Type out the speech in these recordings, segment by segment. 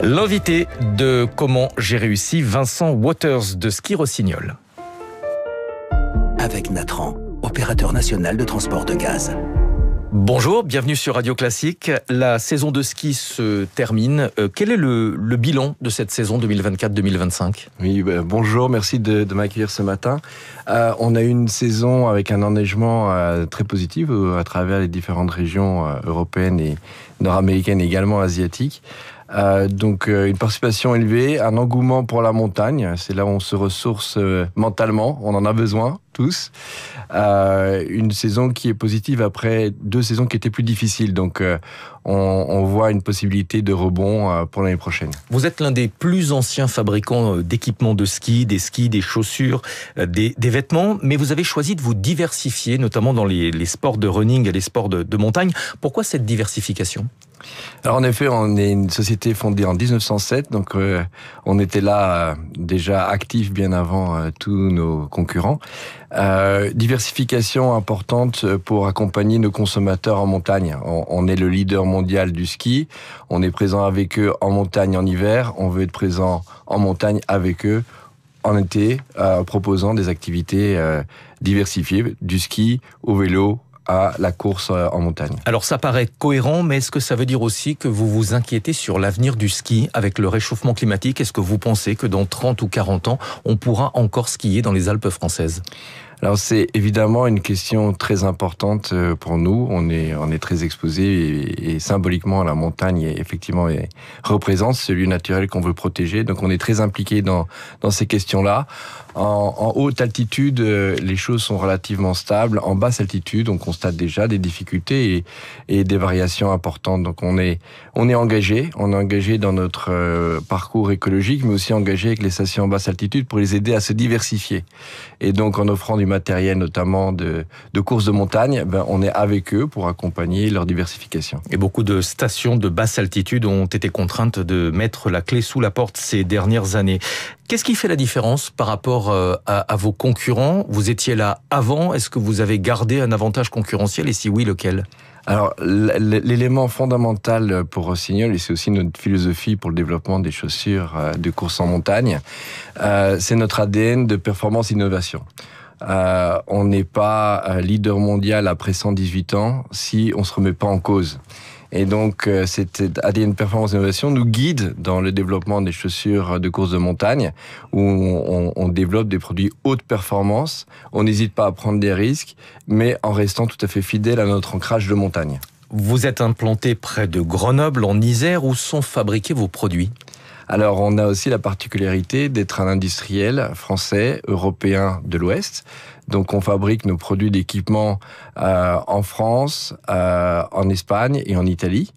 L'invité de Comment j'ai réussi, Vincent Waters de Ski Rossignol. Avec Natran, opérateur national de transport de gaz. Bonjour, bienvenue sur Radio Classique. La saison de ski se termine. Quel est le bilan de cette saison 2024-2025 ? Oui, bonjour, merci de m'accueillir ce matin. On a eu une saison avec un enneigement très positif à travers les différentes régions européennes et nord-américaines et également asiatiques. Donc une participation élevée, un engouement pour la montagne, c'est là où on se ressource mentalement, on en a besoin tous. Une saison qui est positive après 2 saisons qui étaient plus difficiles, donc on voit une possibilité de rebond pour l'année prochaine. Vous êtes l'un des plus anciens fabricants d'équipements de ski, des chaussures, des vêtements, mais vous avez choisi de vous diversifier, notamment dans les sports de running et les sports de montagne. Pourquoi cette diversification ? Alors en effet, on est une société fondée en 1907, donc on était là déjà actifs bien avant tous nos concurrents. Diversification importante pour accompagner nos consommateurs en montagne. On est le leader mondial du ski, on est présent avec eux en montagne en hiver, on veut être présent en montagne avec eux en été, proposant des activités diversifiées, du ski au vélo, à la course en montagne. Alors ça paraît cohérent, mais est-ce que ça veut dire aussi que vous vous inquiétez sur l'avenir du ski avec le réchauffement climatique ? Est-ce que vous pensez que dans 30 ou 40 ans, on pourra encore skier dans les Alpes françaises ? Alors c'est évidemment une question très importante pour nous. On est très exposé et symboliquement la montagne effectivement représente ce lieu naturel qu'on veut protéger. Donc on est très impliqué dans ces questions-là. En haute altitude, les choses sont relativement stables. En basse altitude, on constate déjà des difficultés et des variations importantes. Donc on est engagé. On est engagé dans notre parcours écologique, mais aussi engagé avec les stations en basse altitude pour les aider à se diversifier. Et donc en offrant du matériel, notamment de courses de montagne, on est avec eux pour accompagner leur diversification. Et beaucoup de stations de basse altitude ont été contraintes de mettre la clé sous la porte ces dernières années. Qu'est-ce qui fait la différence par rapport à vos concurrents ? Vous étiez là avant, est-ce que vous avez gardé un avantage concurrentiel et si oui, lequel ? Alors, l'élément fondamental pour Rossignol, et c'est aussi notre philosophie pour le développement des chaussures de course en montagne, c'est notre ADN de performance-innovation. On n'est pas leader mondial après 118 ans si on se remet pas en cause. Et donc, cette ADN Performance Innovation nous guide dans le développement des chaussures de course de montagne, où on développe des produits haute performance. On n'hésite pas à prendre des risques, mais en restant tout à fait fidèle à notre ancrage de montagne. Vous êtes implanté près de Grenoble, en Isère, où sont fabriqués vos produits ? Alors, on a aussi la particularité d'être un industriel français, européen de l'Ouest. Donc, on fabrique nos produits d'équipement en France, en Espagne et en Italie.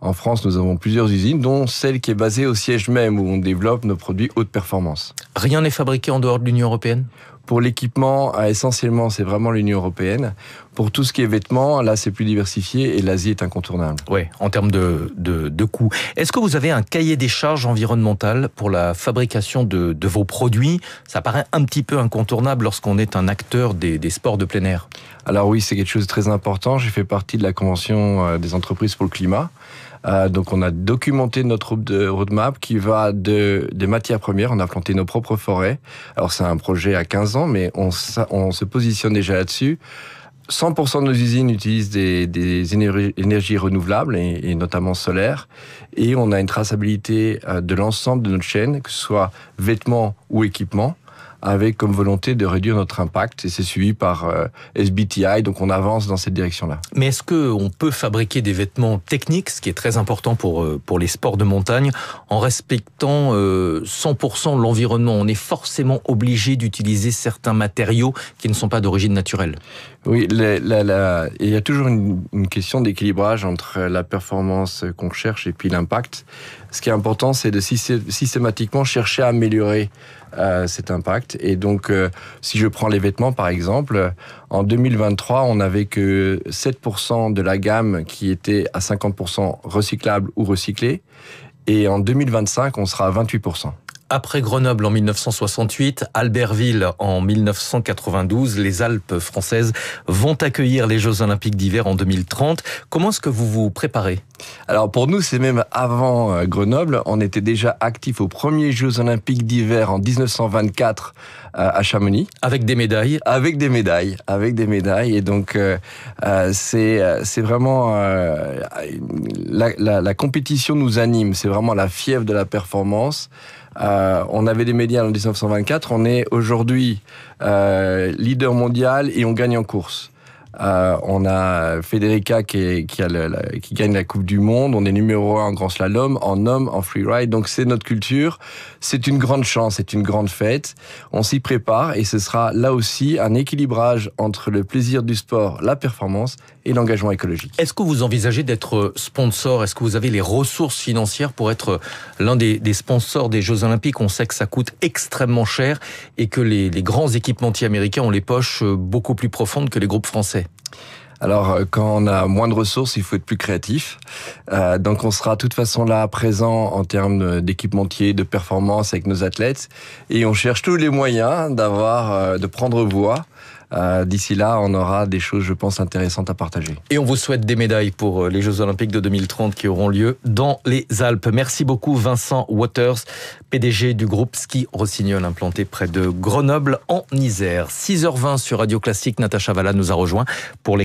En France, nous avons plusieurs usines, dont celle qui est basée au siège même, où on développe nos produits haute performance. Rien n'est fabriqué en dehors de l'Union européenne ? Pour l'équipement, essentiellement, c'est vraiment l'Union européenne. Pour tout ce qui est vêtements, là, c'est plus diversifié et l'Asie est incontournable. Oui, en termes de coûts. Est-ce que vous avez un cahier des charges environnementales pour la fabrication de vos produits ? Ça paraît un petit peu incontournable lorsqu'on est un acteur des sports de plein air. Alors oui, c'est quelque chose de très important. J'ai fait partie de la Convention des entreprises pour le climat. Donc on a documenté notre roadmap qui va des matières premières. On a planté nos propres forêts. Alors c'est un projet à 15 ans, mais on se positionne déjà là-dessus. 100% de nos usines utilisent des énergies renouvelables et notamment solaires. Et on a une traçabilité de l'ensemble de notre chaîne, que ce soit vêtements ou équipements, avec comme volonté de réduire notre impact. Et c'est suivi par SBTi, donc on avance dans cette direction-là. Mais est-ce qu'on peut fabriquer des vêtements techniques, ce qui est très important pour les sports de montagne, en respectant 100% l'environnement ? On est forcément obligé d'utiliser certains matériaux qui ne sont pas d'origine naturelle. Oui, il y a toujours une question d'équilibrage entre la performance qu'on cherche et puis l'impact. Ce qui est important, c'est de systématiquement chercher à améliorer cet impact. Et donc, si je prends les vêtements, par exemple, en 2023, on n'avait que 7% de la gamme qui était à 50% recyclable ou recyclé. Et en 2025, on sera à 28%. Après Grenoble en 1968, Albertville en 1992, les Alpes françaises vont accueillir les Jeux Olympiques d'hiver en 2030. Comment est-ce que vous vous préparez ? Alors pour nous, c'est même avant Grenoble. On était déjà actifs aux premiers Jeux Olympiques d'hiver en 1924 à Chamonix. Avec des médailles ? Avec des médailles. Et donc c'est vraiment la compétition nous anime. C'est vraiment la fièvre de la performance. On avait des médailles en 1924. On est aujourd'hui leader mondial et on gagne en course. On a Federica qui gagne la Coupe du Monde. On est numéro 1 en grand slalom, en homme, en freeride. Donc c'est notre culture. C'est une grande chance, c'est une grande fête. On s'y prépare et ce sera là aussi un équilibrage entre le plaisir du sport, la performance et l'engagement écologique. Est-ce que vous envisagez d'être sponsor ? Est-ce que vous avez les ressources financières pour être l'un des sponsors des Jeux Olympiques ? On sait que ça coûte extrêmement cher et que les grands équipementiers américains ont les poches beaucoup plus profondes que les groupes français. Alors, quand on a moins de ressources, il faut être plus créatif. Donc, on sera de toute façon là présent en termes d'équipementier, de performance avec nos athlètes. Et on cherche tous les moyens de prendre voix. D'ici là, on aura des choses, je pense, intéressantes à partager. Et on vous souhaite des médailles pour les Jeux Olympiques de 2030 qui auront lieu dans les Alpes. Merci beaucoup Vincent Waters, PDG du groupe Ski Rossignol implanté près de Grenoble en Isère. 6h20 sur Radio Classique, Natacha Valla nous a rejoint pour les